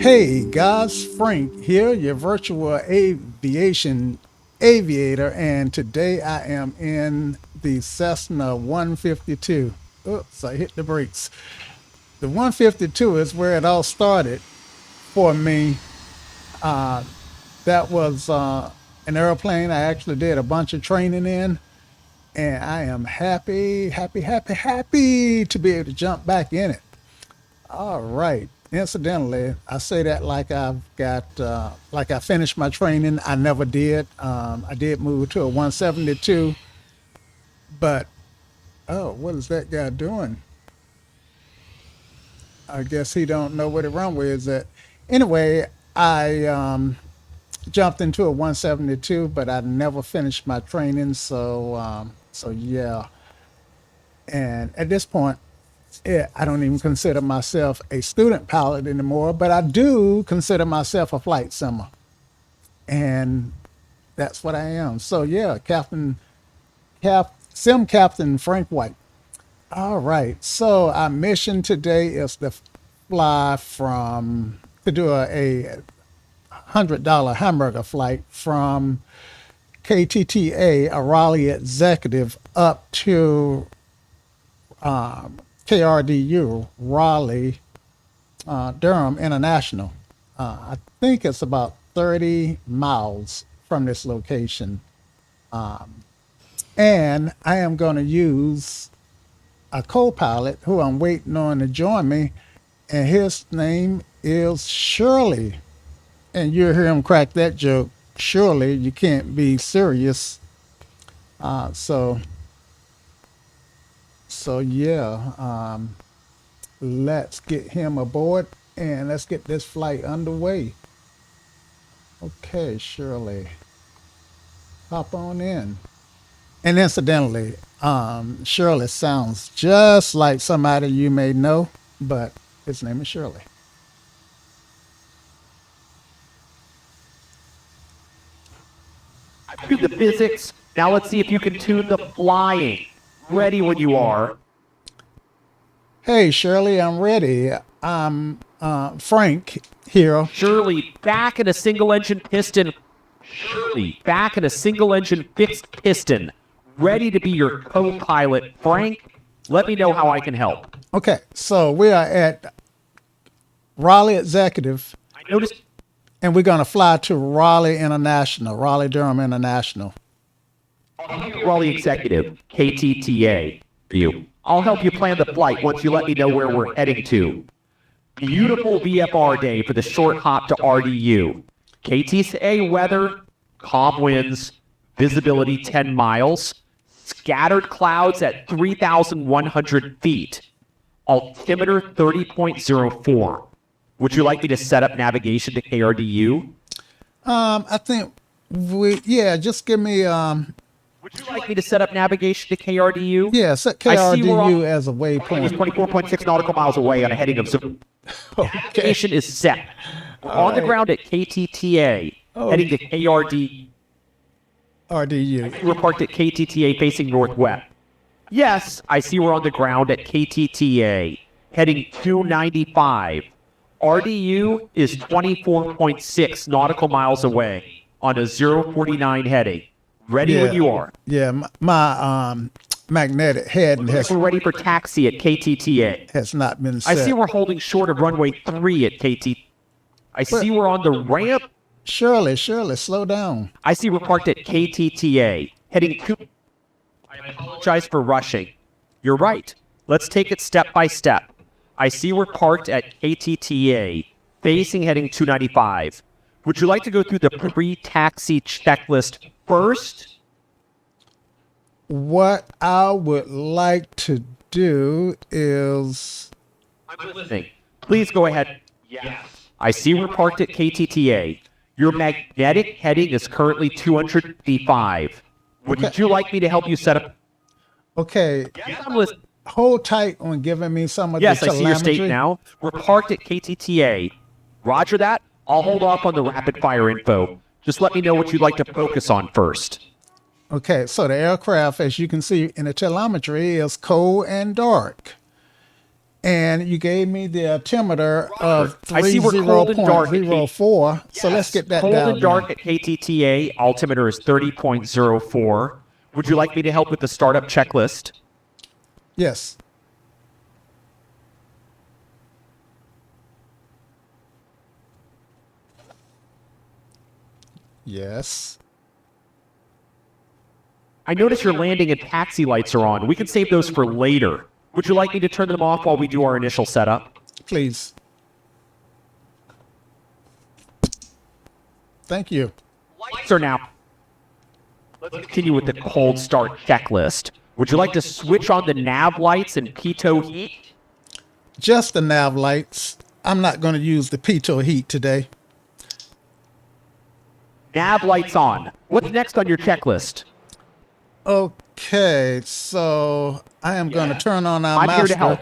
Hey guys, Frank here, your virtual aviation aviator, and today I am in the Cessna 152. Oops, I hit the brakes. The 152 is where it all started for me. That was an airplane I actually did a bunch of training in, and I am happy to be able to jump back in it. All right. Incidentally, I say that like like I finished my training. I never did. I did move to a 172, but oh, what is that guy doing? I guess he don't know where the runway is at. Anyway, I jumped into a 172, but I never finished my training. So yeah. And at this point, yeah, I don't even consider myself a student pilot anymore, but I do consider myself a flight simmer, and that's what I am. So yeah, Sim Captain Frank White. All right. So our mission today is to fly from to do a $100 hamburger flight from KTTA, a Raleigh Executive, up to KRDU, Raleigh, Durham International. I think it's about 30 miles from this location. And I am going to use a co-pilot who I'm waiting on to join me, and his name is Shirley. And you'll hear him crack that joke. Surely you can't be serious. Uh, so, so yeah. Let's get him aboard and let's get this flight underway. Okay, Shirley, hop on in. And incidentally, Shirley sounds just like somebody you may know, but his name is Shirley. Do the physics. Now let's see if you can tune the flying. Ready when you are. Hey, Shirley, I'm ready. I'm Frank here. Shirley, back in a single engine piston. Shirley, back in a single engine fixed piston. Ready to be your co-pilot. Frank, let me know how I can help. Okay, so we are at Raleigh Executive, I noticed and we're going to fly to Raleigh International, Raleigh-Durham International. Raleigh Executive, KTTA, for you. I'll help you plan the flight once you let me know where we're heading to. Beautiful VFR day for the short hop to RDU. KTTA weather, calm winds, visibility 10 miles, scattered clouds at 3,100 feet, altimeter 30.04. Would you like me to set up navigation to KRDU? I think just give me Would you like me to set up navigation to KRDU? yeah, set I see we're KRDU on- as a It's waypoint. 24.6 nautical miles away on a heading of zero. Okay. Navigation is set. We're on the right. ground at KTTA, heading to KRD. RDU. We're parked at KTTA facing northwest. Yes, I see we're on the ground at KTTA, heading 295. RDU is 24.6 nautical miles away on a 049 heading. Ready when you are. Yeah, my magnetic head We're ready for taxi at KTTA. has not been I set. see we're holding short of runway 3 at KT. I see we're on the ramp. Shirley, slow down. I see we're parked at KTTA, heading to... I apologize for rushing. You're right. Let's take it step by step. I see we're parked at KTTA, facing heading 295. Would you like to go through the pre-taxi checklist first? What I would like to do is I'm listening. Please go ahead. Yes. I see we're parked at KTTA. Your magnetic heading is currently 255. Would you like me to help you set up? okay. Yes, I'm listening. Hold tight on giving me some of Yes, the I see your telemetry. state now. We're parked at KTTA. Roger that. I'll hold off on the rapid fire info. Just let me know what you'd like to focus on first. Okay, so the aircraft, as you can see in the telemetry, is cold and dark. And you gave me the altimeter of I see we're cold and dark at 30.04. So let's get that Cold down. and dark at KTTA. Altimeter is 30.04. Would you like me to help with the startup checklist? Yes. Yes. I notice your landing and taxi lights are on. We can save those for later. Would you like me to turn them off while we do our initial setup? Please. Thank you. Lights are now. Let's continue with the cold start checklist. Would you like to switch on the nav lights and pitot heat? Just the nav lights. I'm not going to use the pitot heat today. Nav lights on. What's next on your checklist? Okay, so I am going to turn on our I'm master. here to help.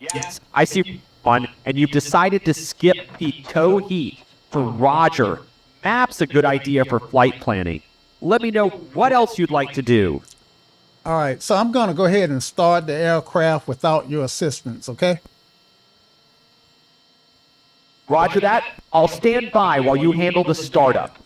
Yes, I see one, and you've decided to skip pitot heat for Roger. Map's a good idea for flight planning. Let me know what else you'd like to do. All right, so I'm going to go ahead and start the aircraft without your assistance, okay? Roger that. I'll stand by while you handle the startup.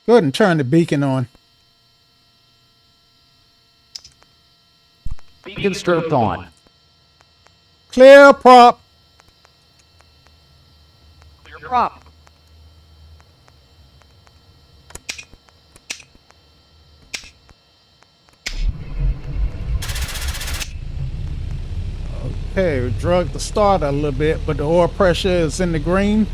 Go ahead and turn the beacon on. Beacon strobed on. Clear prop. Clear prop. Okay, we drug the starter a little bit, but the oil pressure is in the green.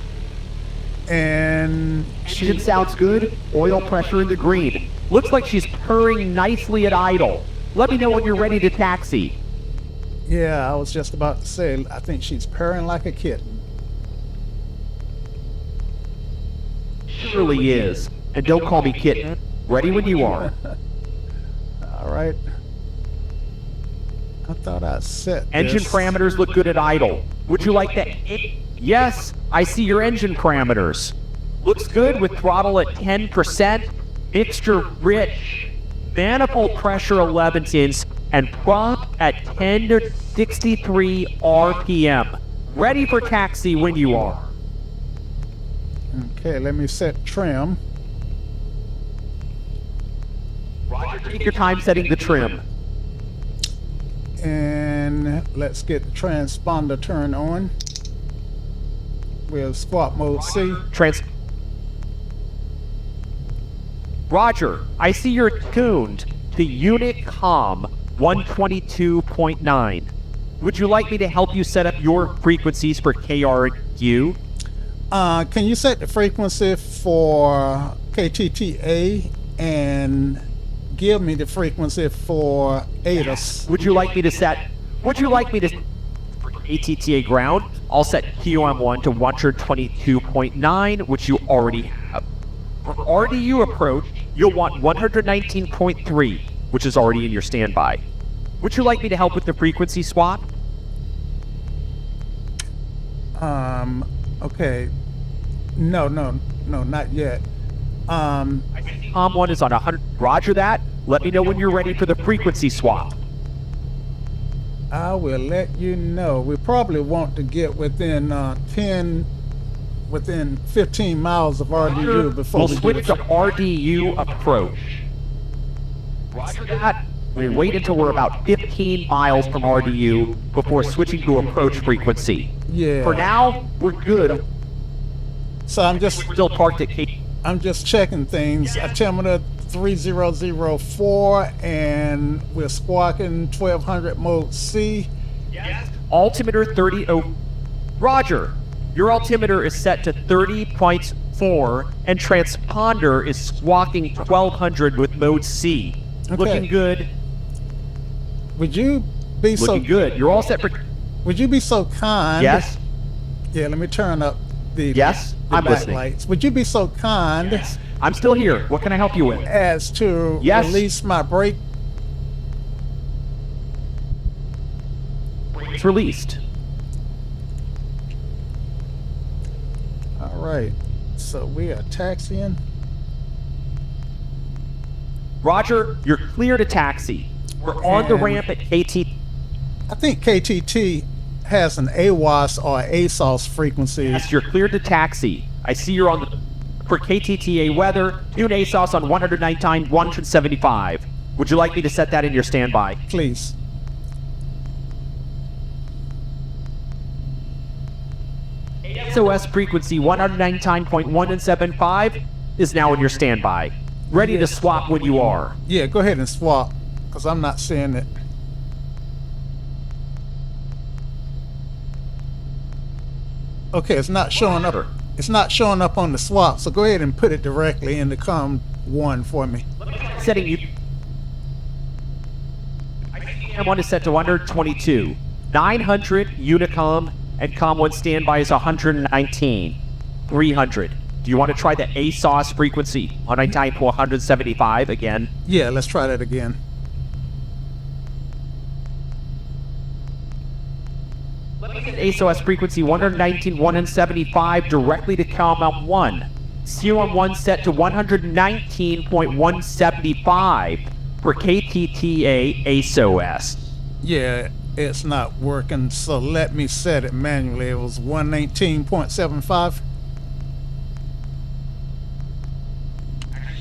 And Engine sounds good. Oil pressure in the green. Looks like she's purring nicely at idle. Let me know when you're ready to taxi. yeah, I was just about to say, I think she's purring like a kitten. Shirley is. And don't call me kitten. Ready when you are. All right. I thought I set Engine this. parameters look good at idle. Would you like that? Yes, I see your engine parameters. Looks good with throttle at 10%, mixture rich, manifold pressure 11 tens, and prop at 10 to 63 RPM. Ready for taxi when you are. Okay, let me set trim. Roger, take your time setting the trim. And let's get the transponder turned on. We'll squawk mode C. Roger, I see you're tuned to Unit Com 122.9. Would you like me to help you set up your frequencies for KRDU? Can you set the frequency for KTTA and give me the frequency for ATIS? Would you like me to for KTTA ground? I'll set QM1 to 122.9, which you already have. For RDU approach, you'll want 119.3, which is already in your standby. Would you like me to help with the frequency swap? Okay. No, not yet. COM1 is on 100. Roger that. Let me know when you're ready for the frequency swap. I will let you know. We probably want to get within 15 miles of RDU before We'll we switch to RDU approach. Roger that. We wait until we're about 15 miles from RDU before switching to approach frequency. Yeah. For now, we're good. So I'm just Still parked at K. I'm just checking things. Altimeter 3004, and we're squawking 1200 mode C. Altimeter 30. Roger. Your altimeter is set to 30.4, and transponder is squawking 1200 with mode C. Okay. Looking good. Would you be Looking good. You're all set for. Would you be so kind? Yes. Yeah, let me turn up the Yes. the I'm listening. backlights. Would you be so kind Yes. I'm still here. What can I help you with? as to Yes. release my brake? It's released. All right. So we are taxiing. Roger, you're clear to taxi. We're on the And- ramp at KT. I think KTT has an AWAS or ASOS frequency. Yes, you're cleared to taxi. I see you're on the... For KTTA weather, tune ASOS on 119, 175. Would you like me to set that in your standby? Please. SOS frequency 199.175 is now in your standby. Ready to swap when you are. Yeah, go ahead and swap, because I'm not seeing it. Okay, it's not showing up. It's not showing up on the swap, so go ahead and put it directly in the COM 1 for me. Setting you. COM1 is set to 122. 900 Unicom and COM1 standby is 119. 300. Do you want to try the ASOS frequency? 119 to 175 again. Yeah, let's try that again. ASOS frequency 119, 175 directly to COM1. COM1 set to 119.175 for KTTA ASOS. Yeah, it's not working, so let me set it manually. It was 119.75.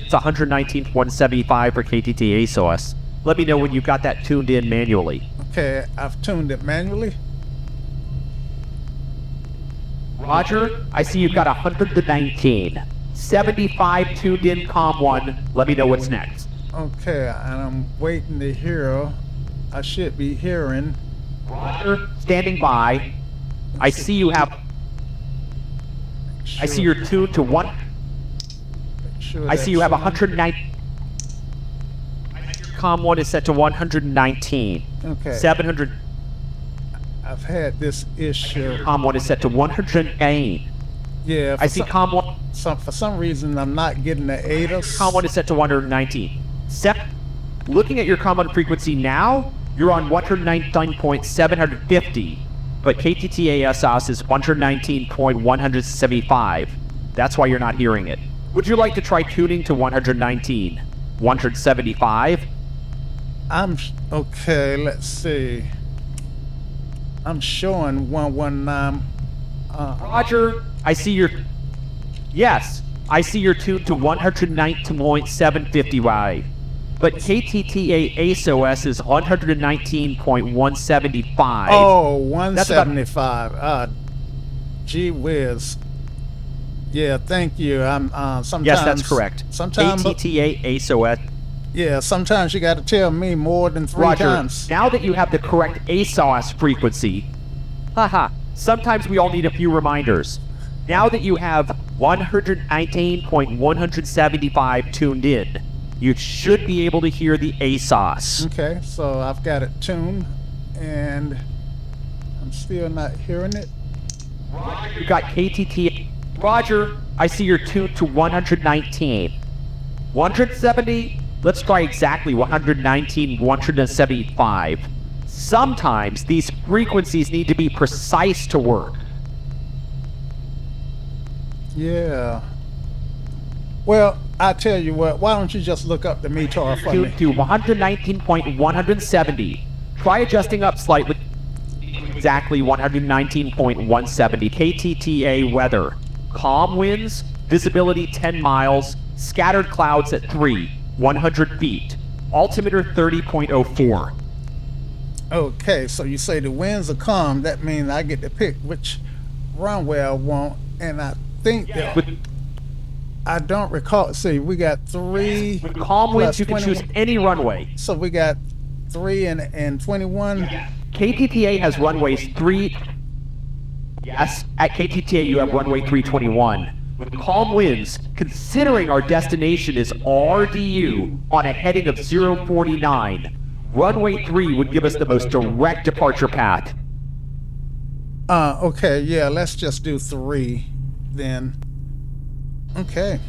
It's 119.175 for KTTA ASOS. Let me know when you've got that tuned in manually. Okay, I've tuned it manually. Roger, I see you've got 119. 75 tuned in COM1. Let me know what's next. Okay, and I'm waiting to hear. I should be hearing. Roger, standing by. I see you have... I see you're tuned to one... I see you have 109. COM1 is set to 119. Okay. 700. I've had this issue. COM1 is set to 108. Yeah, I see COM1. for some reason I'm not getting the ADAS. COM1 is set to 119. Looking at your COM1 frequency now, you're on 119.750, but KTTA ASOS is 119.175. That's why you're not hearing it. Would you like to try tuning to 119? 175? Okay, let's see. I'm showing 119. Roger, I see your... Yes, I see your tuned to 119.750. But KTTA ASOS is 119.175. Oh, 175. Gee whiz. Yeah, thank you. I'm sometimes. Yes, that's correct. Sometimes. KTTA ASOS. Yeah, sometimes you got to tell me more than three Roger, times. now that you have the correct ASOS frequency, sometimes we all need a few reminders. Now that you have 119.175 tuned in, you should be able to hear the ASOS. Okay, so I've got it tuned, and I'm still not hearing it. You got KTTA. Roger, I see you're tuned to 119. 170? Let's try exactly 119, 175. Sometimes these frequencies need to be precise to work. Yeah. Well, I tell you what, why don't you just look up the METAR for me? Tuned to 119.170. Try adjusting up slightly. Exactly 119.170. KTTA weather. Calm winds, visibility 10 miles, scattered clouds at 3, 100 feet. Altimeter 30.04. Okay, so you say the winds are calm. That means I get to pick which runway I want, and I think that With I don't recall. See, we got 3. calm winds, plus you can 21. choose any runway. So we got 3 and 21. KTTA has runways 3. Yes, at KTTA you have runway 321. With calm winds, considering our destination is RDU on a heading of 049, runway 3 would give us the most direct departure path. Okay, yeah, let's just do 3 then. Okay.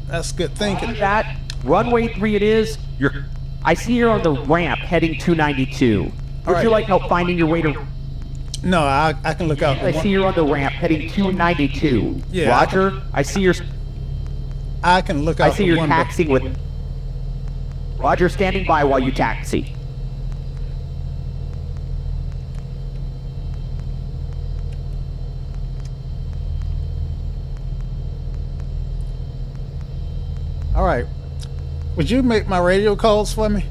That's good thinking. That runway 3 it is. I see you're on the ramp heading 292. Would right. you like help finding your way to... No, I can look out. I see you're on the ramp heading 292. Yeah. Roger, I see you're... I can look out. I see you're taxiing with... Roger, standing by while you taxi. All right. Would you make my radio calls for me?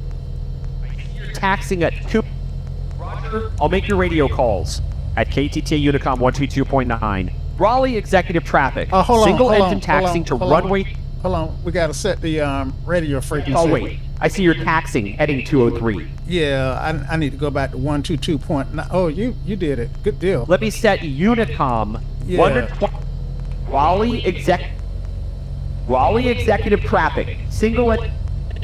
You're taxiing at 2... Roger, I'll make your radio calls at KTTA Unicom 122.9. Raleigh Executive Traffic. Hold on, Single hold on, engine taxiing to hold on. runway... Hold on. We got to set the radio frequency. Oh, wait. I see you're taxiing heading 203. Yeah, I need to go back to 122.9. Oh, you did it. Good deal. Let me set Unicom Yeah. 120. Raleigh Executive Traffic.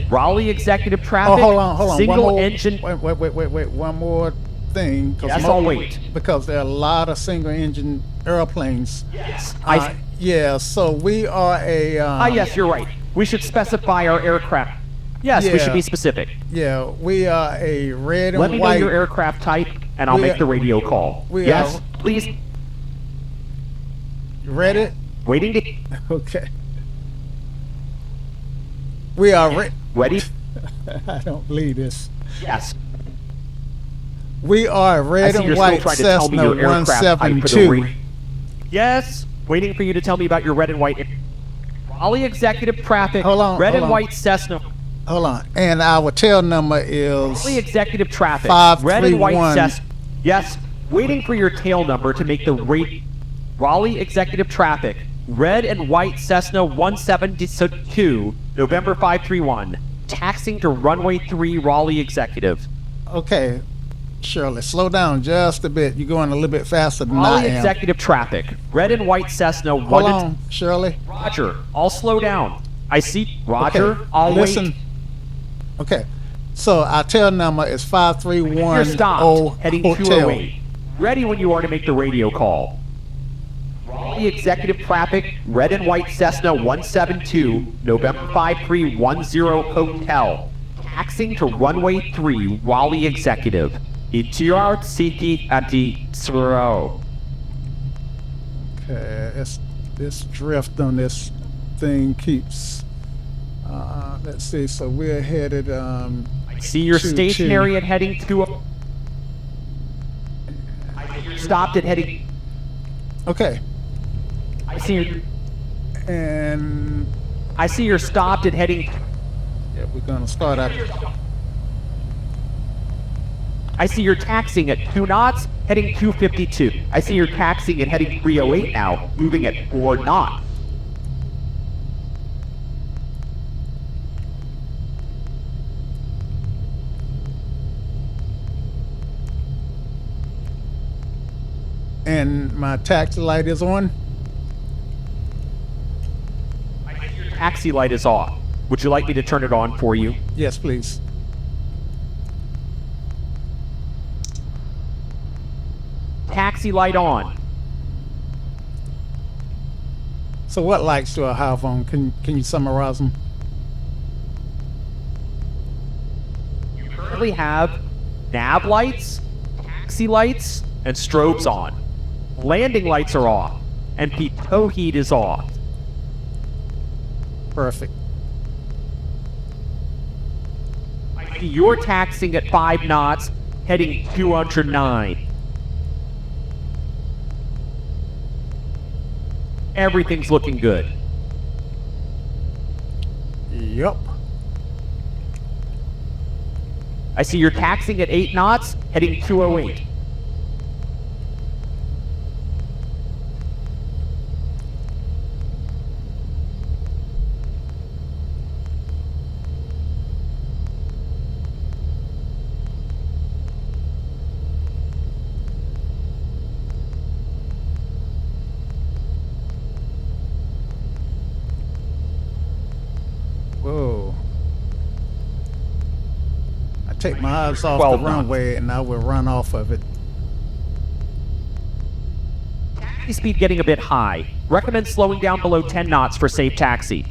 Raleigh Executive Traffic. Hold on. Single one more, engine. Wait. One more thing. Yes, I'll wait. Because there are a lot of single engine airplanes. Yes. Yeah, so we are a... Yes, you're right. We should specify our aircraft. Yes, we Yeah. should be specific. Yeah, we are a red and Let me white... know your aircraft type, and I'll We make are- the radio call. we Yes, are- please. You ready? Waiting to... Okay. We are... Ready? I don't believe this. Yes. We are a I red see and you're still white trying to tell me Cessna your aircraft type for the 172. Yes. Waiting for you to tell me about your red and white... Raleigh Executive Traffic. Hold on, Red hold and on. white Cessna. Hold on. And our tail number is... Raleigh Executive Traffic. 531. Red and white Cessna. Yes. Waiting for your tail number to make the rate. Raleigh Executive Traffic. Red and white Cessna 172, November 531. Taxing to runway 3, Raleigh Executive. Okay. Shirley, slow down just a bit. You're going a little bit faster than I Raleigh am. Executive Traffic. Red and white Cessna Hold on, Shirley. Roger. I'll slow down. I see. Roger. Okay, I'll listen. wait. Okay. So our tail number is You're 531 stopped. Heading Hotel. 208. Ready when you are to make the radio call. Raleigh Executive Traffic, red and white Cessna 172, November 5310 Hotel. Taxing to runway 3, Raleigh Executive. KTTA-KRDU-8NC8. Okay, this drift on this thing keeps. Let's see. So we're headed. I see you're to- stationary at heading to a... Stopped at heading... Okay, I see you're... and I see you're stopped at heading... yeah, we're gonna start out. I see you're taxiing at 2 knots, heading 252. I see you're taxiing at heading 308 now, moving at 4 knots. And my taxi light is on. Taxi light is off. Would you like me to turn it on for you? Yes, please. Taxi light on. So what lights do I have on? Can you summarize them? You currently have nav lights, taxi lights, and strobes on. Landing lights are off, and pitot heat is off. Perfect. I see you're taxiing at 5 knots, heading 209. Everything's looking good. Yup. I see you're taxiing at 8 knots, heading 208. Whoa. I take my eyes off 12 the knots. runway and I will run off of it. Taxi speed getting a bit high. Recommend slowing down below 10 knots for safe taxi.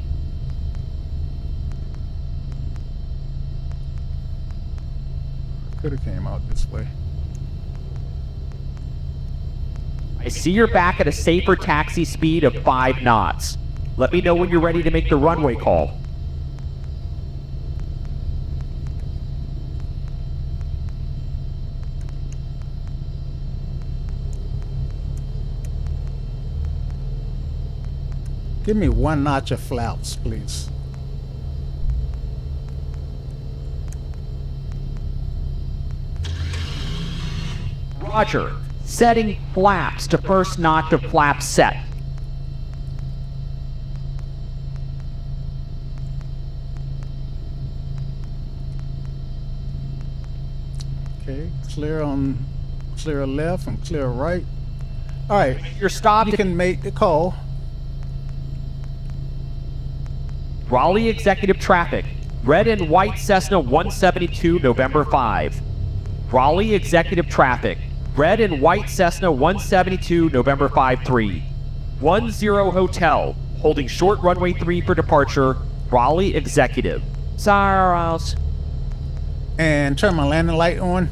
Could have came out this way. I see you're back at a safer taxi speed of 5 knots. Let me know when you're ready to make the runway call. Give me 1 notch of flaps, please. Roger. Setting flaps to first notch of flap set. Okay, clear left and clear right. All right, You're stopped. you can make the call. Raleigh Executive traffic. Red and white Cessna 172, November 5. Raleigh Executive traffic. Red and white Cessna 172, November 5-3. 10 Hotel. Holding short runway 3 for departure. Raleigh Executive. Cyrus. And turn my landing light on.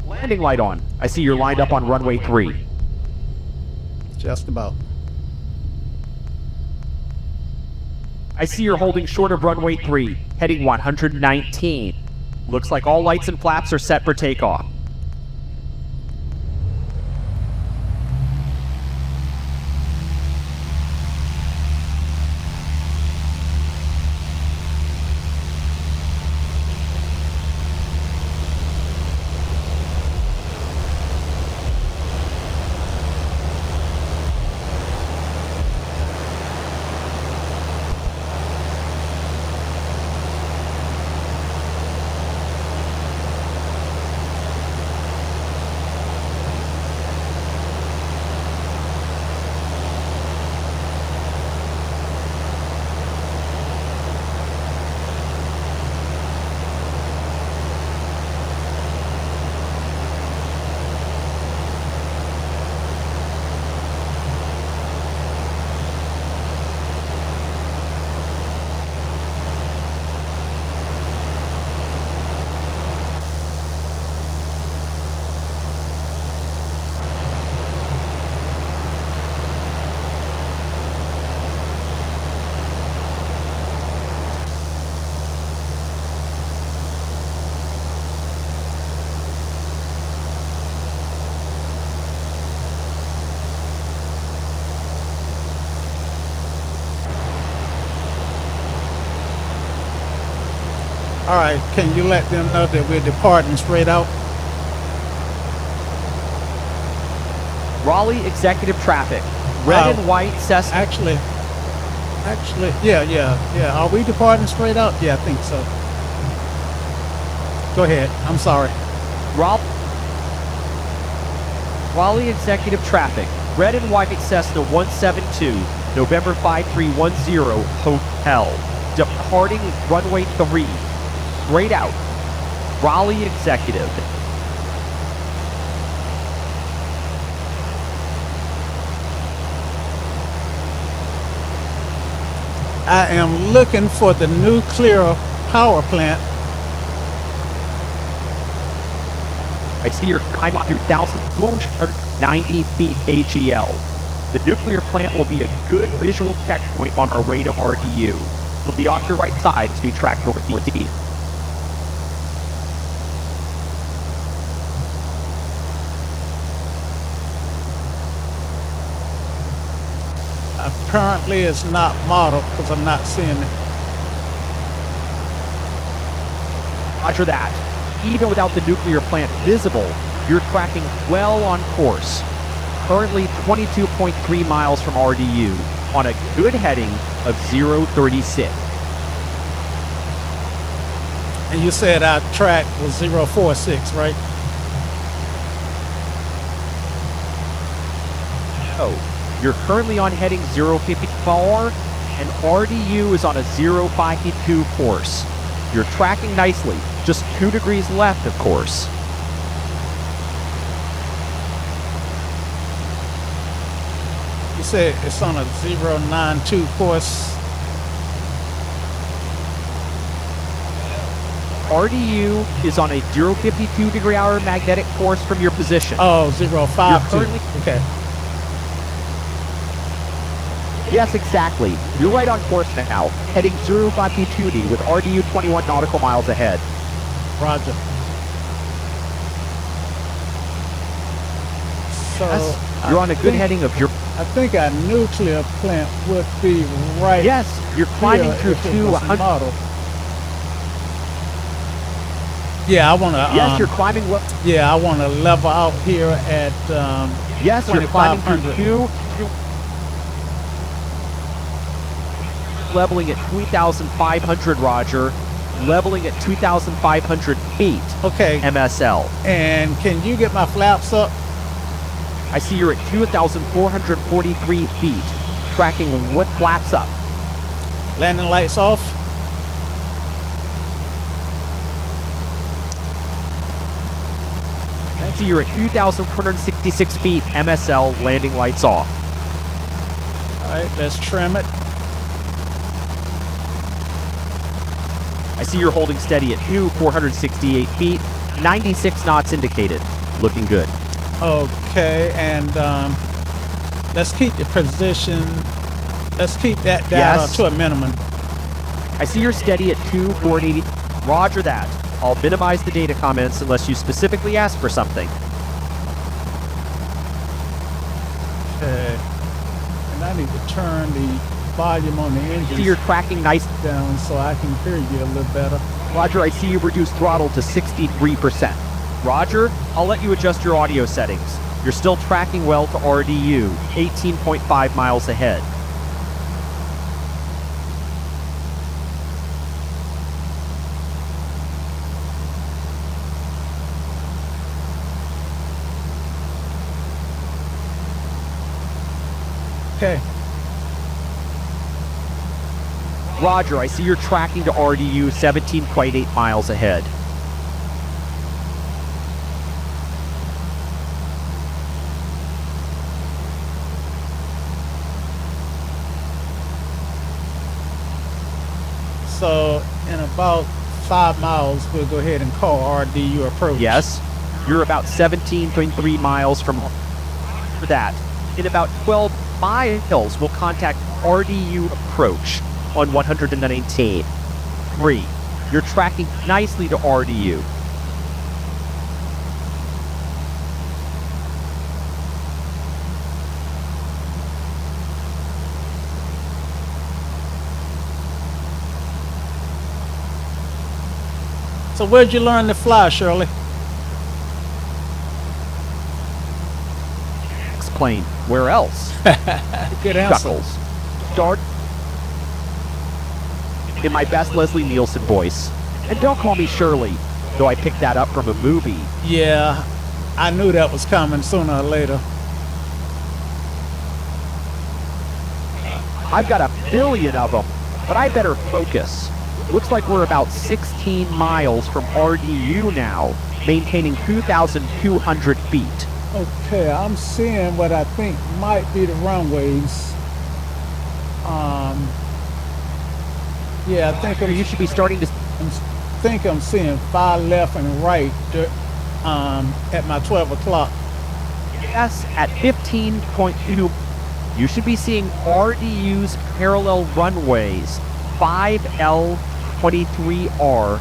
Landing light on. I see you're lined up on runway 3. Just about. I see you're holding short of runway 3, heading 119. Looks like all lights and flaps are set for takeoff. All right, can you let them know that we're departing straight out? Raleigh Executive traffic. Red and white Cessna. Actually, yeah. Are we departing straight out? Yeah, I think so. Go ahead. I'm sorry. Raleigh Executive traffic. Red and white Cessna 172, November 5310, Hotel. Departing runway 3. Straight out. Raleigh Executive. I am looking for the nuclear power plant. I see you're climbing 2,290 feet AGL. The nuclear plant will be a good visual checkpoint on our way to RDU. It'll be off your right side as we track northeast. Apparently it's not modeled because I'm not seeing it. Roger that. Even without the nuclear plant visible, you're tracking well on course. Currently 22.3 miles from RDU on a good heading of 036. And you said our track was 046, right? Oh, you're currently on heading 054, and RDU is on a 052 course. You're tracking nicely, just 2 degrees left, of course. You said it's on a 092 course. RDU is on a 052-degree-hour magnetic course from your position. Oh, 052. You're currently- Okay. Yes, exactly. You're right on course now, heading 052 with RDU 21 nautical miles ahead. Roger. So Yes, you're on a good heading of your... I think our nuclear plant would be right. Yes, you're climbing here through if it was 200... modeled. Yeah, I want to. Yes, you're climbing... Yeah, I want to level out here at. Yes, you're climbing through 2500. Leveling at 3,500, Roger. Leveling at 2,500 feet. Okay. MSL. And can you get my flaps up? I see you're at 2,443 feet. Tracking what flaps up? Landing lights off. I see you're at 2,466 feet. MSL. Landing lights off. All right, let's trim it. I see you're holding steady at 468 feet. 96 knots indicated. Looking good. Okay, and let's keep the position. Let's keep that data Yes. to a minimum. I see you're steady at 2,480. Roger that. I'll minimize the data comments unless you specifically ask for something. Okay. And I need to turn the volume on the I see engine you're tracking nice. down so I can hear you a little better. Roger, I see you've reduced throttle to 63%. Roger, I'll let you adjust your audio settings. You're still tracking well to RDU, 18.5 miles ahead. Okay. Roger, I see you're tracking to RDU, 17.8 miles ahead. So in about 5 miles, we'll go ahead and call RDU approach. Yes, you're about 17.3 miles from that. In about 12 miles, we'll contact RDU approach on 119. 3. You're tracking nicely to RDU. So where'd you learn to fly, Shirley? Explain. Where else? Good answer. Chuckles. Start in my best Leslie Nielsen voice. And don't call me Shirley, though I picked that up from a movie. Yeah, I knew that was coming sooner or later. I've got a billion of them, but I better focus. Looks like we're about 16 miles from RDU now, maintaining 2,200 feet. Okay, I'm seeing what I think might be the runways. Yeah, I think You should be starting to... I'm seeing far left and right at my 12 o'clock. Yes, at 15.2, you should be seeing RDU's parallel runways, 5L23R.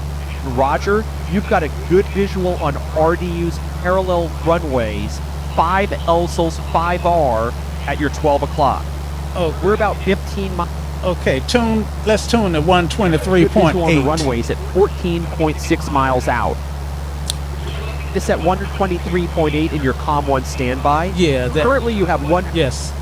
Roger, you've got a good visual on RDU's parallel runways, 5L 5R at your 12 o'clock. Oh, We're about 15 miles. okay. Let's tune to Good visual on the 123.8. runways at 14.6 miles out. This at 123.8 in your COM 1 standby. Yeah, that. Currently you have one. Yes.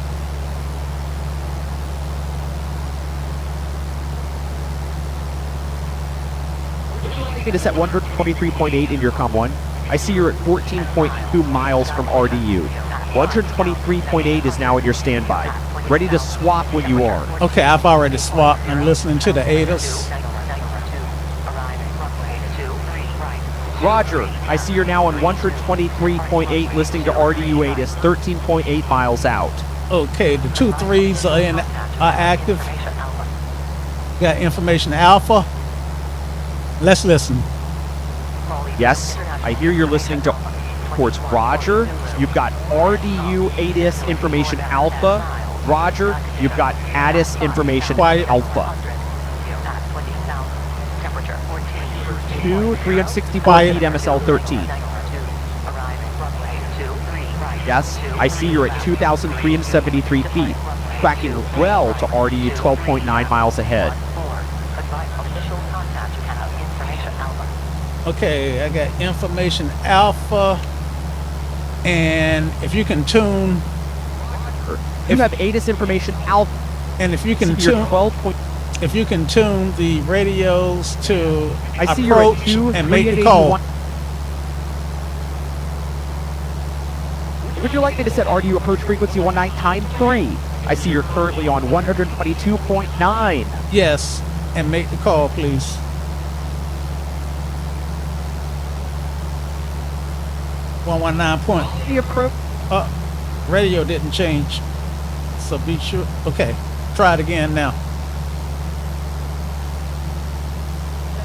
It is at 123.8 in your COM 1. I see you're at 14.2 miles from RDU. 123.8 is now in your standby. Ready to swap when you are. Okay, I've already swapped. I'm listening to the ATIS. Roger, I see you're now on 123.8 listening to RDU 8 is 13.8 miles out. Okay, the 2 3s are active. Got information alpha. Let's listen. Yes, I hear you're listening to towards Roger. You've got RDU-8S information alpha. Roger, you've got ADIS information Quiet. alpha. 364 Quiet. feet MSL 13. Yes, I see you're at 2,373 feet, tracking well to RDU 12.9 miles ahead. Okay, I got information alpha, and if you can tune, You have ADIS information alpha. and if you can You're tune, 12 point. if you can tune the radios to I see you're at approach 2, and make the call. Would you like me to set RDU approach frequency 19 times 3? I see you're currently on 122.9. Yes, and make the call, please. .119. The approach. Radio didn't change, so be sure. Okay, try it again now.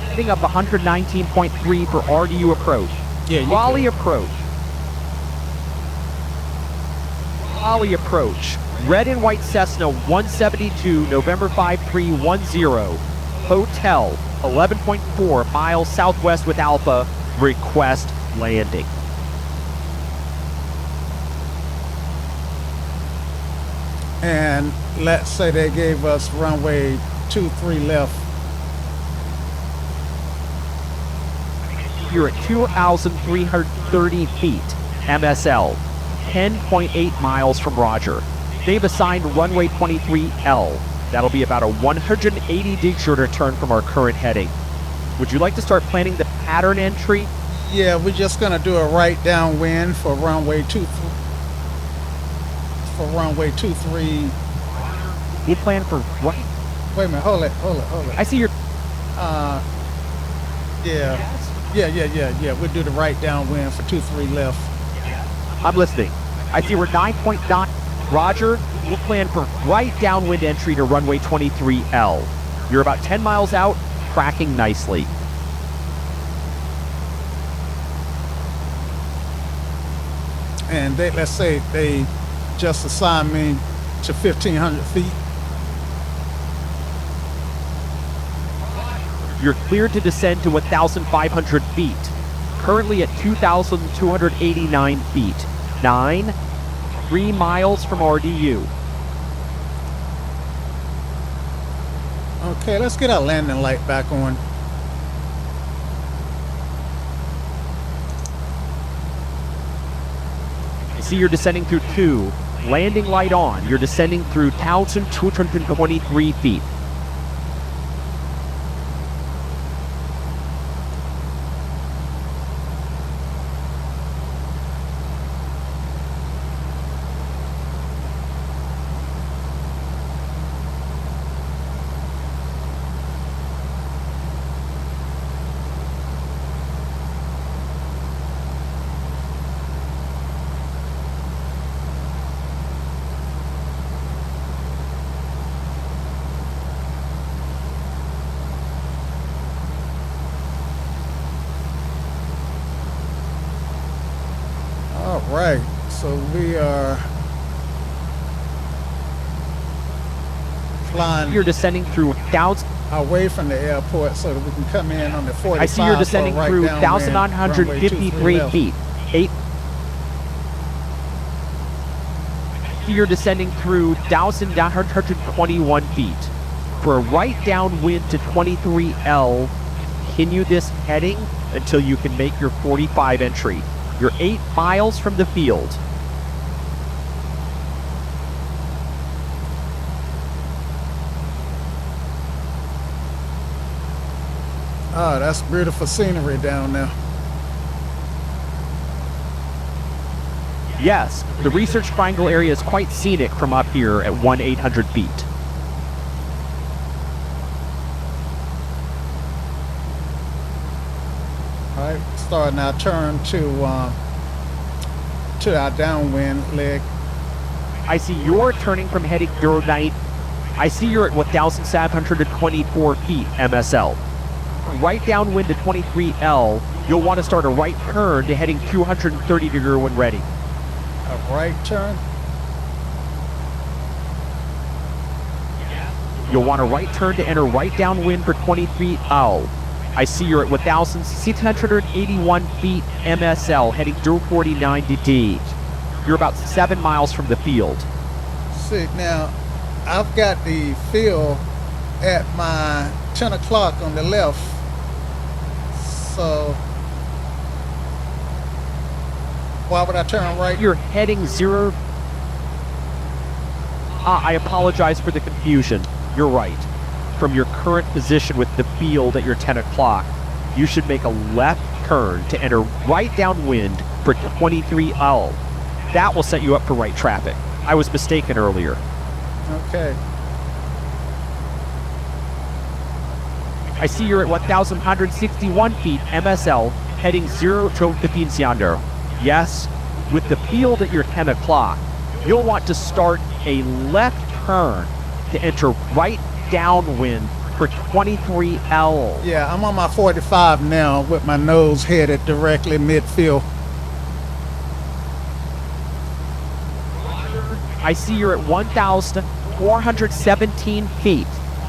Setting up 119.3 for RDU approach. Yeah, you Raleigh could. approach. Raleigh approach. Red and white Cessna 172, November 5310. Hotel, 11.4 miles southwest with Alpha. Request landing. And let's say they gave us runway 23 left. You're at 2,330 feet, MSL, 10.8 miles from Roger. They've assigned runway 23L. That'll be about a 180 degree turn from our current heading. Would you like to start planning the pattern entry? Yeah, we're just gonna do a right downwind for runway 23. For runway 23. You plan for what? Wait a minute, hold it. I see you're. Yeah. We'll do the right downwind for 23 left. I'm listening. I see we're 9.9. Roger, we'll plan for right downwind entry to runway 23L. You're about 10 miles out, tracking nicely. And let's say they just assigned me to 1,500 feet. You're cleared to descend to 1,500 feet. Currently at 2,289 feet. 3 miles from RDU. Okay, let's get our landing light back on. I see you're descending through 2. Landing light on. You're descending through 1,223 feet. All right, so we are flying You're descending through 1,000. away from the airport so that we can come in on the 45. I see you're descending for a right through downwind, 1,953 runway 23 feet. 8. You're descending through 1,921 feet. For a right downwind to 23L, continue this heading until you can make your 45 entry. You're 8 miles from the field. Oh, that's beautiful scenery down there. Yes, the Research Triangle area is quite scenic from up here at 1,800 feet. All right, starting our turn to our downwind leg. I see you're turning from heading 09. I see you're at 1,724 feet MSL. right downwind to 23L, you'll want to start a right turn to heading 230 degree when ready. A right turn? You'll want a right turn to enter right downwind for 23L. I see you're at 1,681 feet MSL, heading 049 to D. You're about 7 miles from the field. See, now, I've got the field at my 10 o'clock on the left. So, why would I turn right? You're heading 0. I apologize for the confusion. You're right. From your current position with the field at your 10 o'clock, you should make a left turn to enter right downwind for 23L. That will set you up for right traffic. I was mistaken earlier. Okay. I see you're at 1,161 feet MSL, heading 0 to Financiando. Yes, with the field at your 10 o'clock, you'll want to start a left turn to enter right downwind for 23L. Yeah, I'm on my 45 now with my nose headed directly midfield. I see you're at 1,417 feet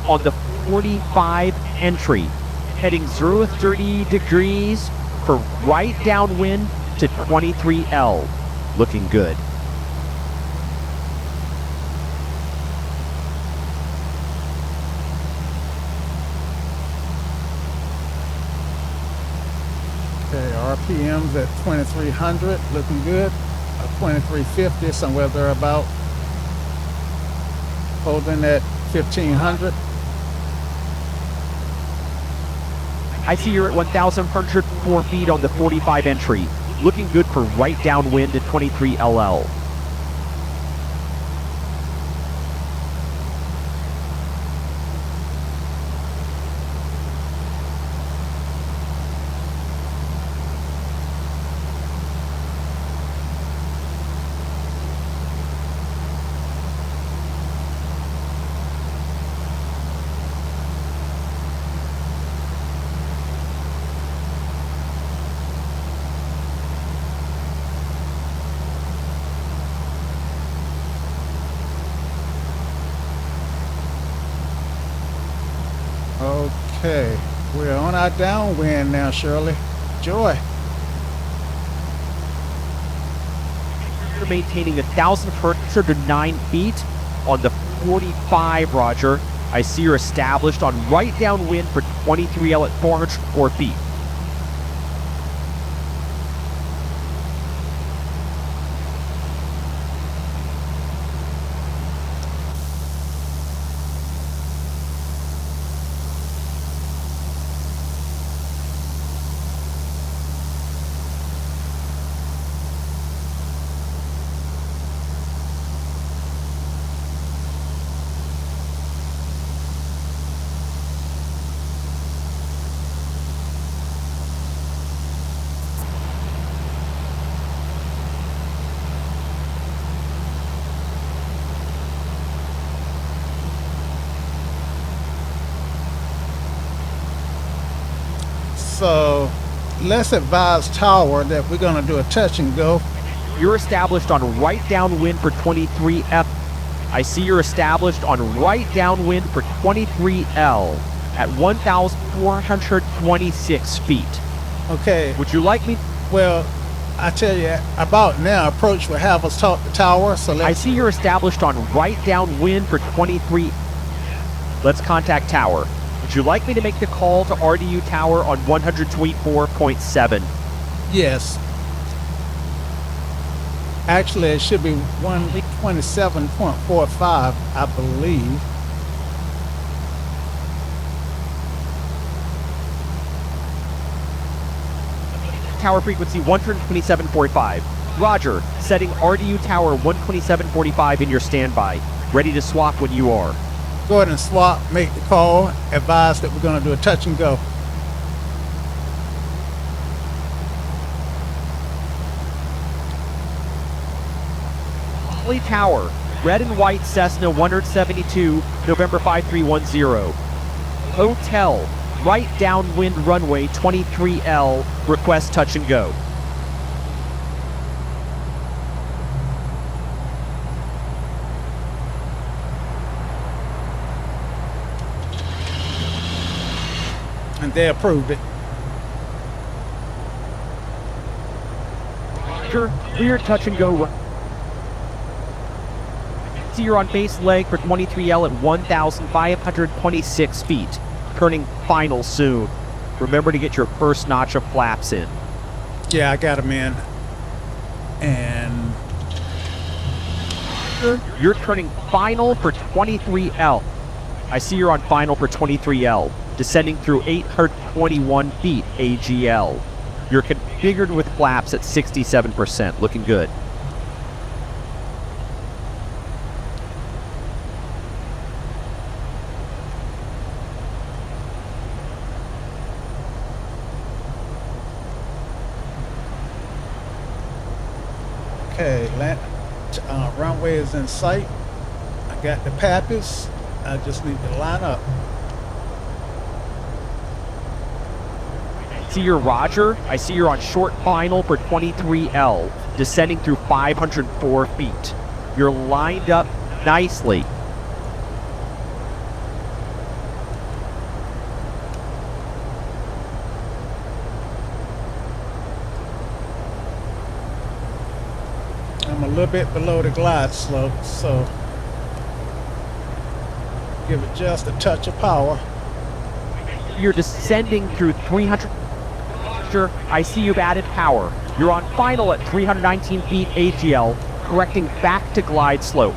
on the 45 entry, heading 030 degrees for right downwind to 23L. Looking good. Okay, RPMs at 2300, looking good. 2350, somewhere thereabout. Holding at 1500. I see you're at 1,104 feet on the 45 entry, looking good for right downwind to 23LL. Okay, we're on our downwind now, Shirley. Joy. You're maintaining 1,409 feet on the 45, Roger. I see you're established on right downwind for 23L at 404 feet. So let's advise Tower that we're going to do a touch and go. You're established on right downwind for 23F. I see you're established on right downwind for 23L at 1,426 feet. Okay, Would you like me? well, I tell you, about now, approach will have us talk to Tower. So I let's see you're established on right downwind for 23. Let's contact Tower. Would you like me to make the call to RDU Tower on 124.7? Yes. Actually, it should be 127.45, I believe. Tower frequency 127.45. Roger, setting RDU Tower 127.45 in your standby. Ready to swap when you are. Go ahead and swap, make the call, advise that we're going to do a touch and go. Raleigh Tower, red and white Cessna 172, November 5310. Hotel, right downwind runway 23L, request touch and go. And they approved it. Clear touch and go. See you're on base leg for 23L at 1,526 feet. Turning final soon. Remember to get your first notch of flaps in. Yeah, I got them in. And you're turning final for 23L. I see you're on final for 23L. Descending through 821 feet AGL. You're configured with flaps at 67%. Looking good. okay, runway is in sight. I got the Pappas. I just need to line up. See you're Roger. I see you're on short final for 23L, descending through 504 feet. You're lined up nicely. I'm a little bit below the glide slope, so give it just a touch of power. You're descending through 300. I see you've added power. You're on final at 319 feet AGL, correcting back to glide slope.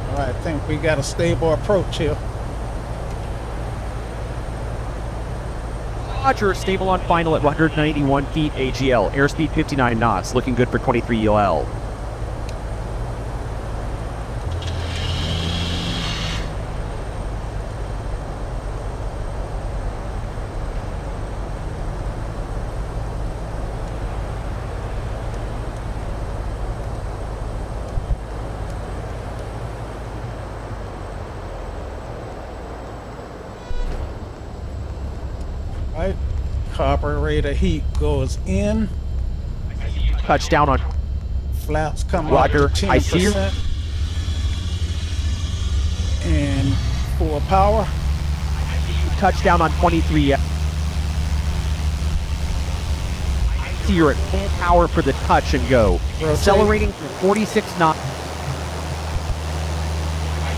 All right, I think we got a stable approach here. Roger, stable on final at 191 feet AGL, airspeed 59 knots, looking good for 23UL. Right, carburetor heat goes in. Touchdown on Flaps come Roger, up to 10%. I see you. And full power. Touchdown on 23. See you're at full power for the touch and go. Rotate. Accelerating through 46 knots.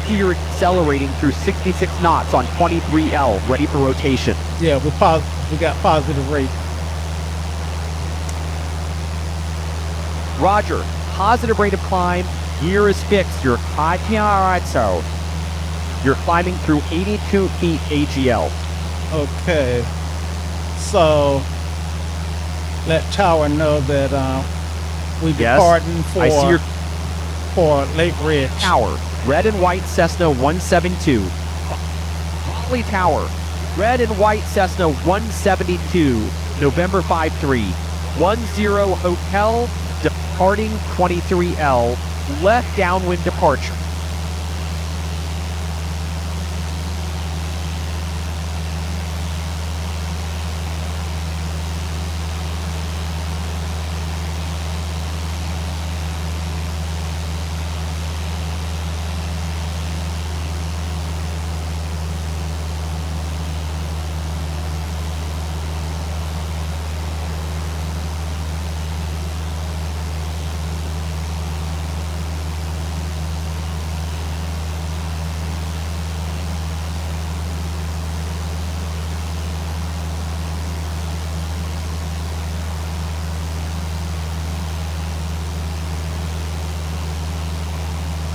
See you're accelerating through 66 knots on 23L, ready for rotation. Yeah, we got positive rate. Roger, positive rate of climb. Gear is fixed. You're climbing. All right, so you're climbing through 82 feet AGL. Okay, so let tower know that we departing I see your for Lake Ridge. tower. Red and white Cessna 172. Raleigh Tower. Red and white Cessna 172. November 53. 10 Hotel. Departing 23L. Left downwind departure.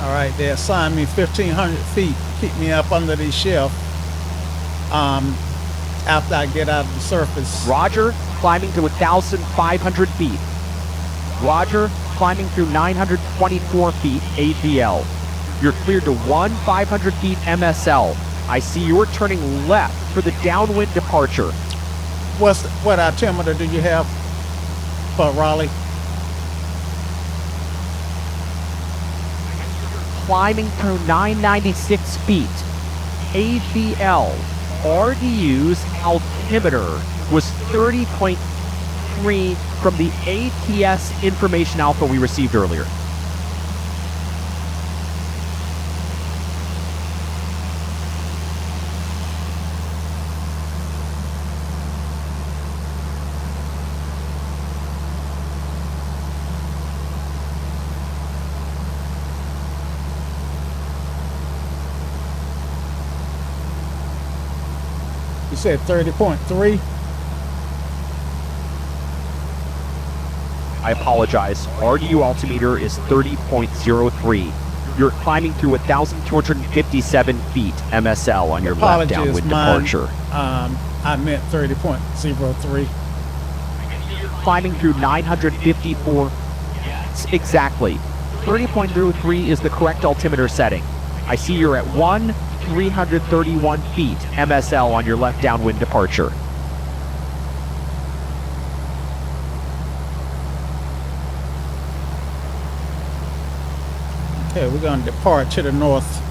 All right, they assigned me 1,500 feet. Keep me up under the shelf. After I get out of the surface. Roger, climbing to 1,500 feet. Roger, climbing through 924 feet AGL. You're cleared to 1,500 feet MSL. I see you're turning left for the downwind departure. What altimeter do you have for Raleigh? Climbing through 996 feet. AGL. RDU's altimeter was 30.3 from the ATS information alpha we received earlier. You said 30.3? I apologize. RDU altimeter is 30.03. You're climbing through 1,257 feet MSL on your left downwind departure. I meant 30.03. Climbing through 954. Exactly. 30.03 is the correct altimeter setting. I see you're at 1,331 feet MSL on your left downwind departure. Okay, we're going to depart to the north.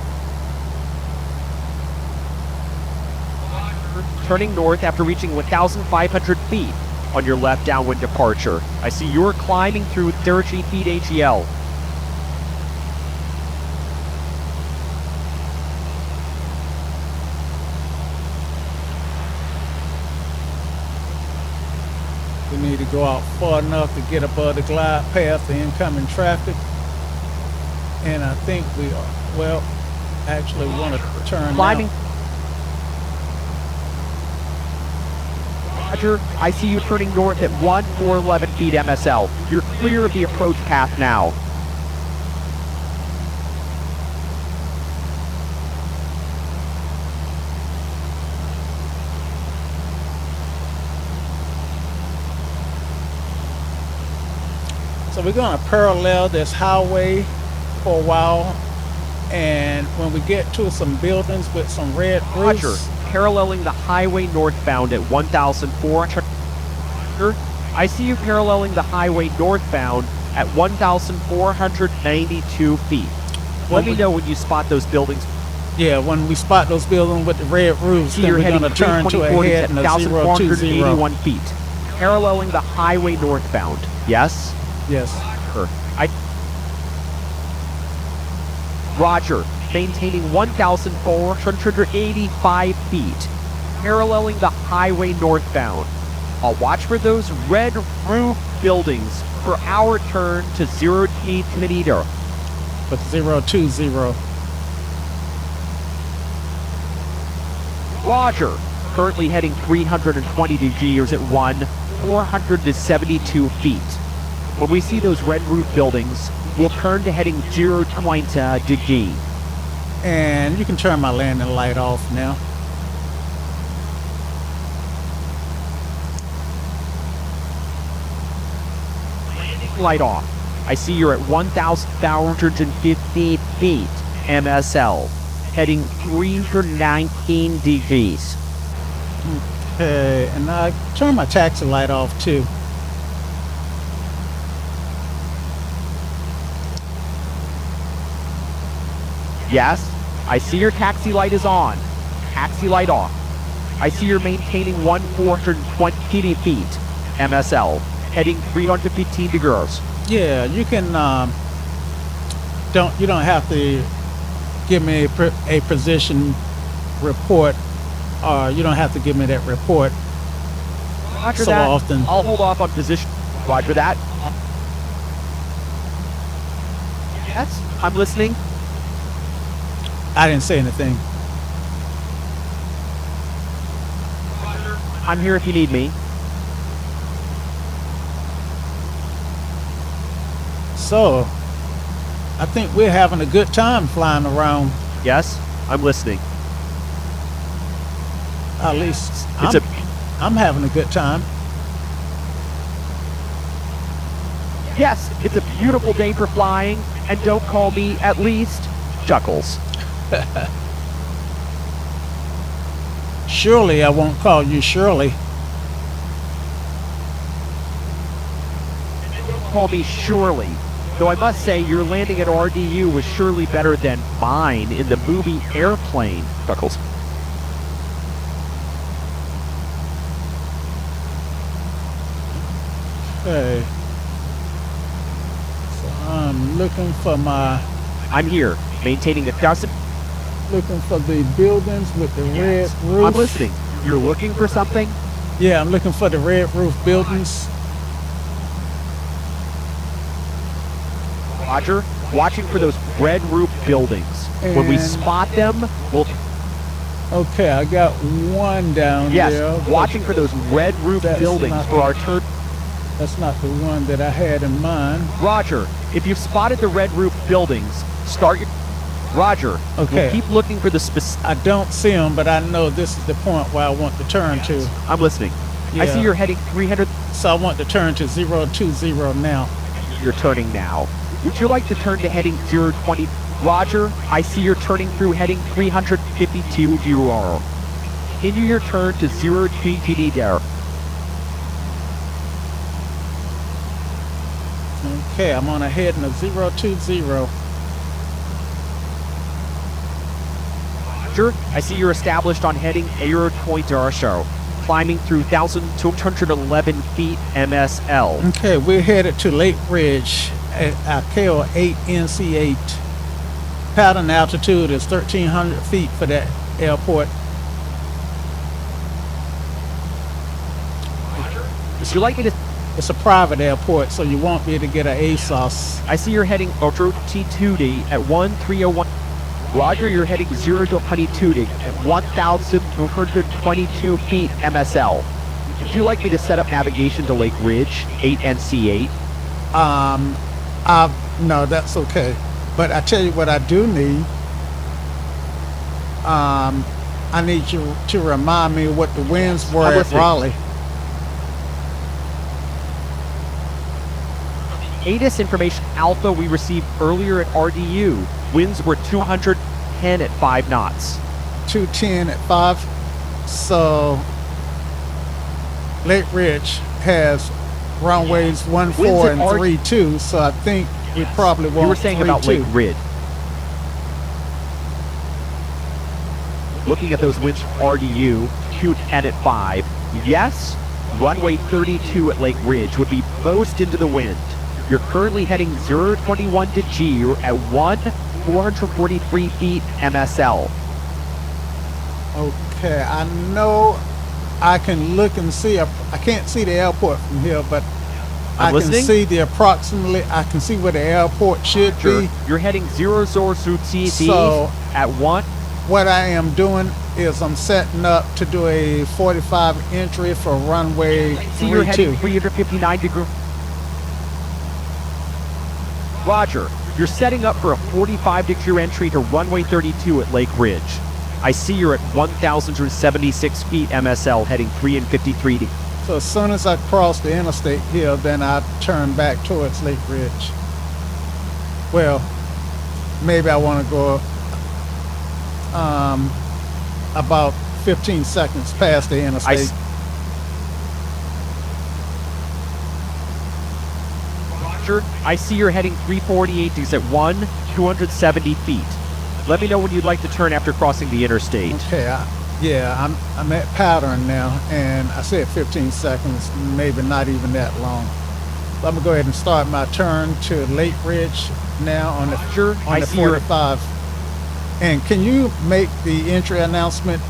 Turning north after reaching 1,500 feet on your left downwind departure. I see you're climbing through 30 feet AGL. We need to go out far enough to get above the glide path of incoming traffic. And I think we are, well, actually want to turn Climbing. now. Roger, I see you turning north at 1,411 feet MSL. You're clear of the approach path now. So we're going to parallel this highway for a while, and when we get to some buildings with some red roofs. Roger, paralleling the highway northbound at 1,400. I see you paralleling the highway northbound at 1,492 feet. Let me know when you spot those buildings. Yeah, when we spot those buildings with the red roofs, then You're we're heading going to turn to a 320 head at and a 020. 1,481 feet. Paralleling the highway northbound. Yes? Yes. Roger, maintaining 1,485 feet, paralleling the highway northbound. I'll watch for those red roof buildings for our turn to 0T But 020. Roger, currently heading 320 degrees at 1,472 feet. When we see those red roof buildings, we'll turn to heading 020 degree. And you can turn my landing light off now. Light off. I see you're at 1,450 feet MSL, heading 319 degrees. Okay, and I turn my taxi light off too. Yes, I see your taxi light is on. Taxi light off. I see you're maintaining 1,420 feet MSL, heading 315 degrees. Yeah, you can. You don't have to give me a position report, or you don't have to give me that report Roger so that. often. I'll hold off on position. Roger that. Yes, I'm listening. I didn't say anything. I'm here if you need me. So, I think we're having a good time flying around. Yes, I'm listening. At least It's I'm having a good time. Yes, it's a beautiful day for flying, and don't call me at least Chuckles. Surely I won't call you Shirley. Call me Shirley. Though I must say, your landing at RDU was surely better than mine in the movie Airplane. Chuckles. Okay. So I'm looking for I'm here, maintaining a dozen. looking for the buildings with the red roof. I'm listening. You're looking for something? Yeah, I'm looking for the red roof buildings. Roger. Watching for those red roof buildings. When we And- spot them, we'll... Okay, I got one down Yes, there. watching for those red roof That's buildings not- for our turn. That's not the one that I had in mind. Roger. If you've spotted the red roof buildings, start your... Roger. Okay. We'll keep looking for the specific... I don't see them, but I know this is the point where I want to turn to. I'm listening. I see Yeah. you're heading 300... So I want to turn to 020 now. You're turning now. Would you like to turn to heading 020? Roger. I see you're turning through heading 352 UR. Continue your turn to 020 there. Okay, I'm on a heading of 020. Roger. I see you're established on heading Aero Point Show. Climbing through 1,211 feet MSL. Okay, we're headed to Lake Ridge at KTTA-8NC8. Pattern altitude is 1,300 feet for that airport. Would you like me to... It's a private airport, so you won't be able to get an ASOS. I see you're heading Ultra T2D at 1301. Roger, you're heading 022 at 1,222 feet MSL. Would you like me to set up navigation to Lake Ridge 8NC8? No, that's okay. But I tell you what I do need. I need you to remind me what the winds were I'm at listening. Raleigh. ATIS information alpha we received earlier at RDU. Winds were 210 at 5 knots. 210 at 5. So Lake Ridge has runways 14 Winds and at 32. So I think we probably won't. You were saying about 32. Lake Ridge. Looking at those winds for RDU, 210 at 5. Yes, runway 32 at Lake Ridge would be most into the wind. You're currently heading 021 to G at 443 feet MSL. Okay, I know I can look and see. I can't see the airport from here, but I I'm can listening. see the approximately. I can see where the airport should be. You're heading 002 So- at 1. What I am doing is I'm setting up to do a 45 entry for runway See, you're heading 32. 359 degrees. Roger, you're setting up for a 45-degree entry to runway 32 at Lake Ridge. I see you're at 1,076 feet MSL, heading 353 degrees. So as soon as I cross the interstate here, then I turn back towards Lake Ridge. Well, maybe I want to go about 15 seconds past the interstate. Roger, I see you're heading 348 degrees at 270 feet. Let me know when you'd like to turn after crossing the interstate. Okay, yeah, I'm at pattern now, and I said 15 seconds, maybe not even that long. So I'm gonna go ahead and start my turn to Lake Ridge now on the Sure, I on the see you're- 45. And can you make the entry announcement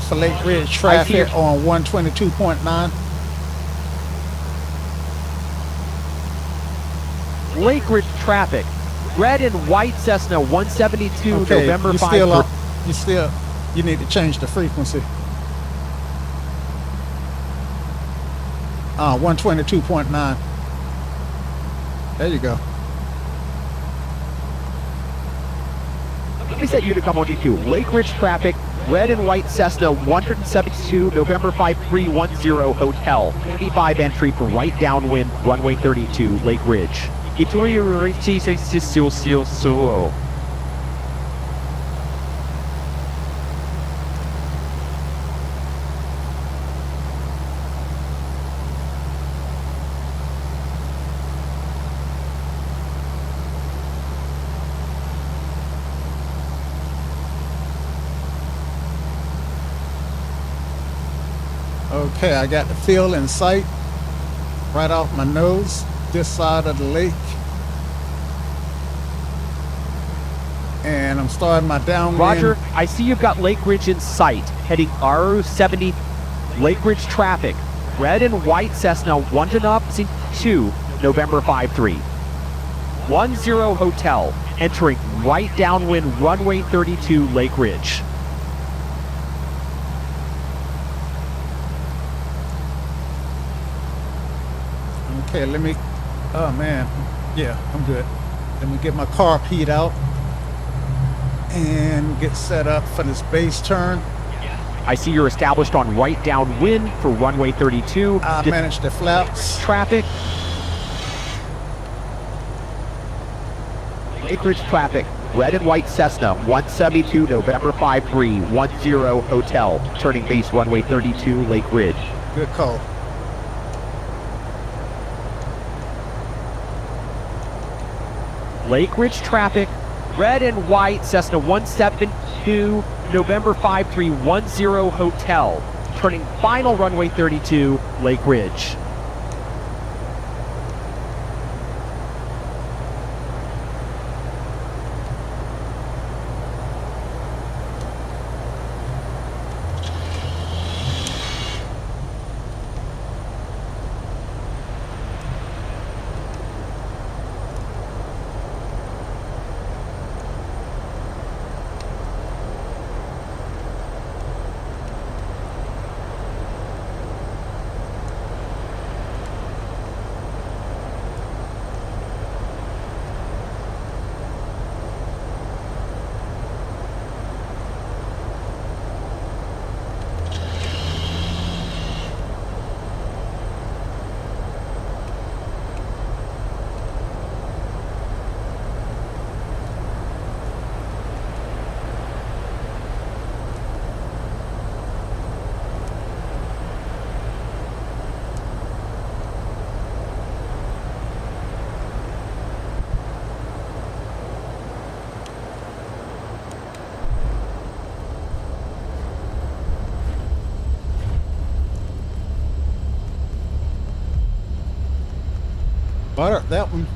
for Lake Ridge traffic on 122.9? Lake Ridge traffic. Red and white Cessna 172, Okay, November you 5. still you need to change the frequency. 122.9. There you go. set you to come on to Lake Ridge traffic, red and white Cessna 172, November 5310 Hotel, 25 entry for right downwind, runway 32, Lake Ridge. Okay, I got the field in sight right off my nose, this side of the lake. And I'm starting my downwind. Roger, I see you've got Lake Ridge in sight, heading RO70, Lake Ridge traffic, red and white Cessna 172, November 53. 10 Hotel, entering right downwind, runway 32, Lake Ridge. Okay, let me, oh man, yeah, I'm good. Let me get my carb heat out and get set up for this base turn. I see you're established on right downwind for runway 32. I managed the flaps. Traffic. Lake Ridge traffic, red and white Cessna 172, November 5310 Hotel, turning base runway 32, Lake Ridge. Good call. Lake Ridge traffic, red and white Cessna 172, November 5310 Hotel, turning final runway 32, Lake Ridge. Butter, that one.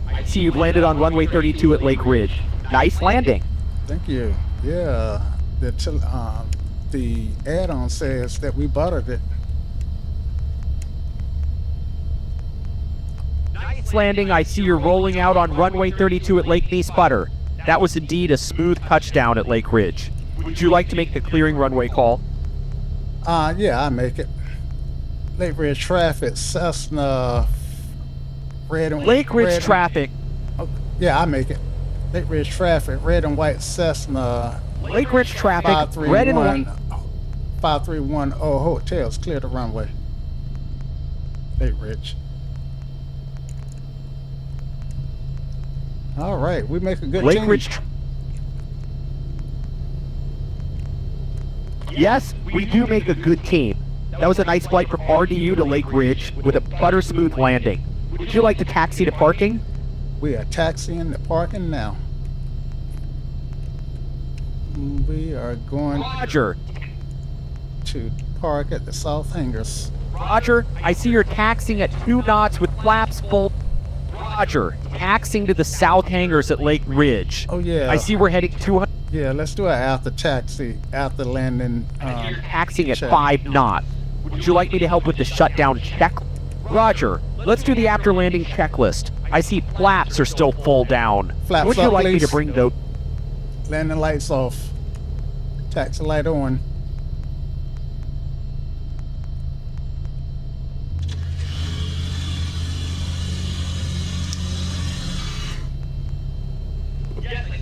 I see you've landed on runway 32 at Lake Ridge. Nice landing. Thank you. Yeah, the add-on says that we buttered it. Nice landing. I see you're rolling out on runway 32 at Lake Butter. That was indeed a smooth touchdown at Lake Ridge. Would you like to make the clearing runway call? Yeah, I make it. Lake Ridge traffic, Cessna, red and Lake Ridge red traffic. And, yeah, I make it. Lake Ridge traffic, red and white Cessna. Lake Ridge traffic, red and white. 5310 hotels, clear the runway. Lake Ridge. All right, we make a good Lake team. Ridge. Yes, we do make a good team. That was a nice flight from RDU to Lake Ridge with a butter smooth landing. Would you like to taxi to parking? We are taxiing the parking now. We are going Roger. to park at the South Hangars. Roger, I see you're taxiing at 2 knots with flaps full. Roger, taxiing to the South Hangars at Lake Ridge. Oh yeah. I see we're heading 200. Yeah, let's do it after taxi, after landing. You're taxiing at check. 5 knots. Would you like me to help with the shutdown check? Roger, let's do the after landing checklist. I see flaps are still full down. Flaps Would you up, like me please. to bring those? Landing lights off. Taxi light on.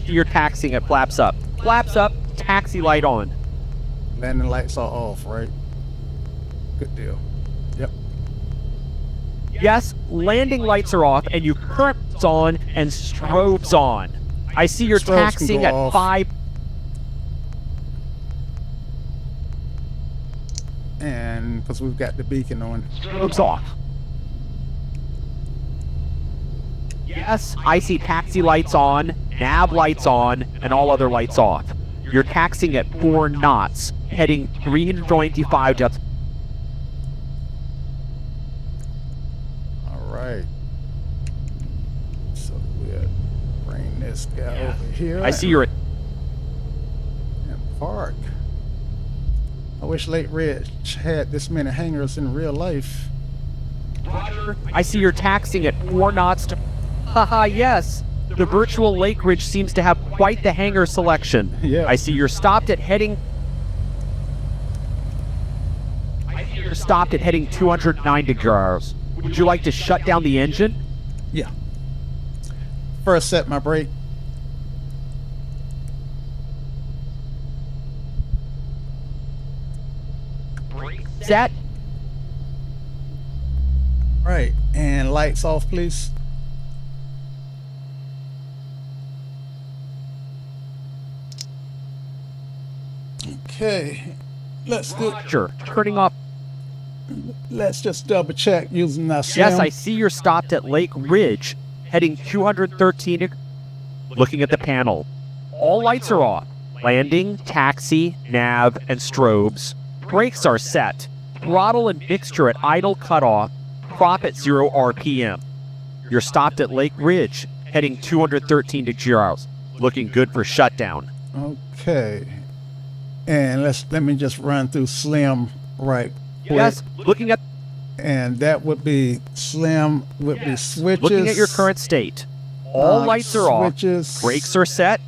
You're taxiing it. Flaps up. Flaps up. Taxi light on. Landing lights are off, right? Good deal. Yep. Yes, landing lights are off, and your current's on and strobes on. I see you're Strobes can taxiing go at off. 5. And because we've got the beacon on. Strobes off. Yes, I see taxi lights on, nav lights on, and all other lights off. You're taxiing at 4 knots, heading 325 knots. All right. So we'll bring this guy over here. I see you're at and park. I wish Lake Ridge had this many hangars in real life. I see you're taxiing at 4 knots to... Haha, yes. The virtual Lake Ridge seems to have quite the hangar selection. Yeah. I see you're stopped at heading... 209 degrees. Would you like to shut down the engine? Yeah. First set my brake. Set. Right. And lights off, please. Okay. Let's do. Sure. Turning off. Let's just double check using our sim. Yes, I see you're stopped at Lake Ridge, heading 213. Looking at the panel. All lights are off. Landing, taxi, nav, and strobes. Brakes are set. Throttle and mixture at idle cutoff. Prop at 0 RPM. You're stopped at Lake Ridge, heading 213 degrees. Looking good for shutdown. Okay. And let me just run through Slim right quick. Yes, looking at And that would be Slim would be switches. looking at your current state. All lights are off. Switches. Brakes are set.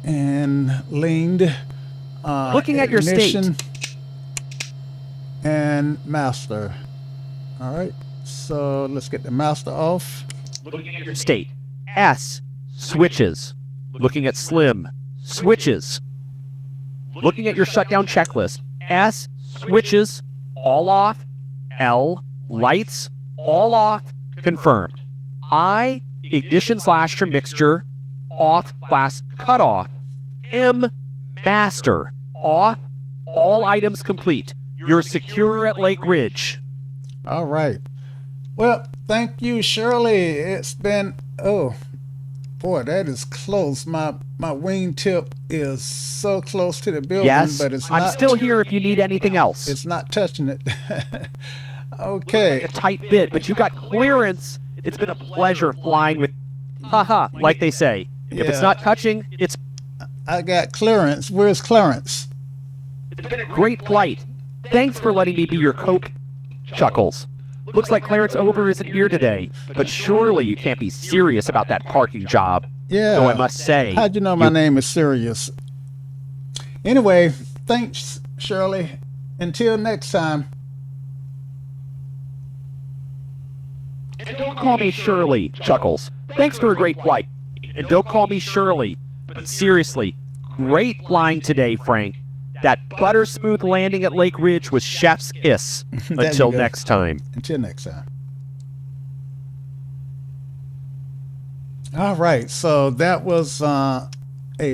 And leaned. Looking at your state. ignition, And master. All right. So let's get the master off. Looking at your state. S. Switches. Looking at Slim. Switches. Looking at your shutdown checklist. S. Switches. All off. L. Lights. All off. Confirmed. I. Ignition slasher mixture. Off class cutoff. M. Master. Off. All items complete. You're secure at Lake Ridge. All right. Well, thank you, Shirley. It's been, oh, boy, that is close. My wingtip is so close to the building, Yes, but it's I'm not. still here if you need anything else. It's not touching it. Okay. A tight bit, but you got clearance. It's been a pleasure flying with, haha, like they say. If it's Yeah. not touching, it's I got clearance. Where's Clarence? been a great flight. Thanks for letting me be your cope. Chuckles. Looks like Clarence Over isn't here today, but surely you can't be serious about that parking job. Yeah. Though I must say, How'd you know my name is serious? Anyway, thanks, Shirley. Until next time. and don't call me Shirley, Chuckles. Thanks for a great flight. And don't call me Shirley. But seriously, great flying today, Frank. That butter smooth landing at Lake Ridge was chef's kiss. There you Until go. next time. Until next time. All right, so that was a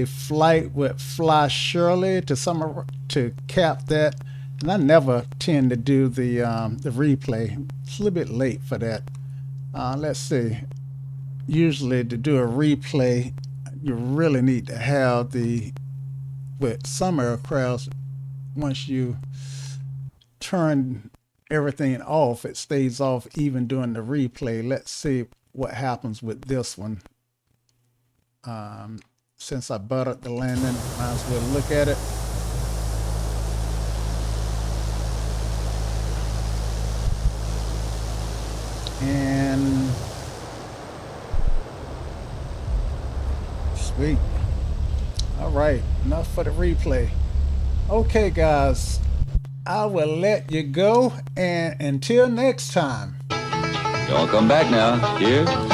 flight with Fly Shirley to cap that, and I never tend to do the replay. It's a little bit late for that. Let's see. Usually, to do a replay, you really need to have with some aircrafts. Once you turn everything off, it stays off even during the replay. Let's see what happens with this one. Since I buttered the landing, might as well look at it. And sweet. All right, enough for the replay. Okay, guys, I will let you go, and until next time. Y'all come back now. Cheers.